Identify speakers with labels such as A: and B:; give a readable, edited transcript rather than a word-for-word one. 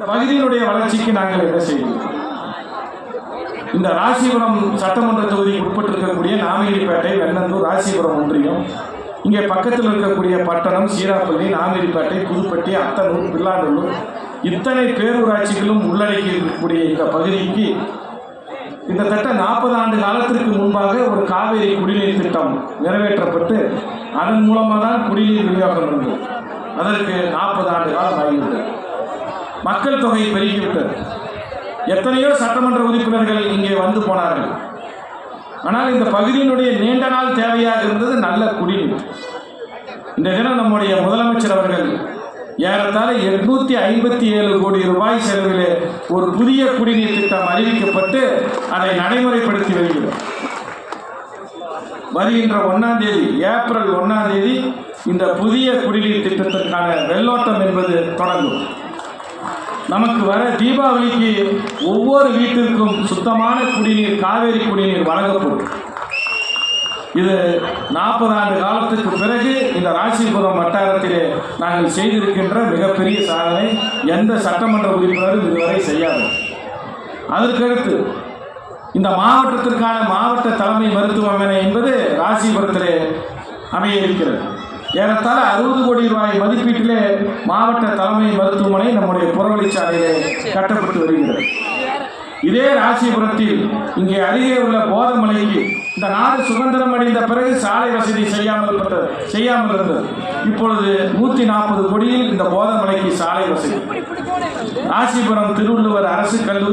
A: பகுதியினுடைய வளர்ச்சிக்கு நாங்கள் என்ன செய்வோம்? இந்த ராசிபுரம் சட்டமன்ற தொகுதிக்கு உட்பட்டிருக்கக்கூடிய நாமகிரிப்பேட்டை, வெண்ணந்தூர், ராசிபுரம் ஒன்றியம், இங்கே பக்கத்தில் இருக்கக்கூடிய பட்டணம், சீராப்பள்ளி, நாமகிரிப்பேட்டை, புதுப்பட்டி, அத்தனூர், பில்லாநல்லூர், இத்தனை பேரூராட்சிகளும் உள்ளடக்கி இருக்கக்கூடிய இந்த பகுதிக்கு கிட்டத்தட்ட 40 ஆண்டு காலத்திற்கு முன்பாக ஒரு காவேரி குடிநீர் திட்டம் நிறைவேற்றப்பட்டு அதன் மூலமாக தான் குடிநீர் விநியோகம் இருந்தது. அதற்கு 40 ஆண்டு காலம் ஆகிவிட்டது. மக்கள் தொகை பெருகிவிட்டது. எத்தனையோ சட்டமன்ற உறுப்பினர்கள் இங்கே வந்து போனார்கள். ஆனால் இந்த பகுதியினுடைய நீண்ட நாள் தேவையாக இருந்தது நல்ல குடிநீர். இந்த தினம் நம்முடைய முதலமைச்சர் அவர்கள் ஏறத்தாழ 857 கோடி ரூபாய் செலவிலே ஒரு புதிய குடிநீர் திட்டம் அறிவிக்கப்பட்டு அதை நடைமுறைப்படுத்தி வருகிறோம். வருகின்ற 1ஆம் தேதி, ஏப்ரல் 1ஆம் தேதி இந்த புதிய குடிநீர் திட்டத்திற்கான வெள்ளோட்டம் என்பது தொடங்கும். நமக்கு வர தீபாவளிக்கு ஒவ்வொரு வீட்டிற்கும் சுத்தமான குடிநீர், காவேரி குடிநீர் வழங்கப்படும். இது 40 ஆண்டு காலத்துக்கு பிறகு இந்த ராசிபுரம் வட்டாரத்திலே நாங்கள் செய்திருக்கின்ற மிகப்பெரிய சாதனை. எந்த சட்டமன்ற உறுப்பினரும் இதுவரை செய்யாது. அதற்கடுத்து இந்த மாவட்டத்திற்கான மாவட்ட தலைமை மருத்துவமனை என்பது ராசிபுரத்திலே அமைய இருக்கிறது. ஏறத்தாழ 60 கோடி ரூபாய் மதிப்பீட்டிலே மாவட்ட தலைமை மருத்துவமனை நம்முடைய புறவழிச்சாலையிலே கட்டப்பட்டு வருகிறது. இதே ராசிபுரத்தில் இங்கே அருகே உள்ள போதமலைக்கு இந்த நாடு சுதந்திரம் அடைந்த பிறகு சாலை வசதி செய்யாமல் இருந்தது. இப்பொழுது 140 கோடியில் இந்த போதமலைக்கு சாலை வசதி. ராசிபுரம் திருவள்ளுவர் அரசு கல்லூரி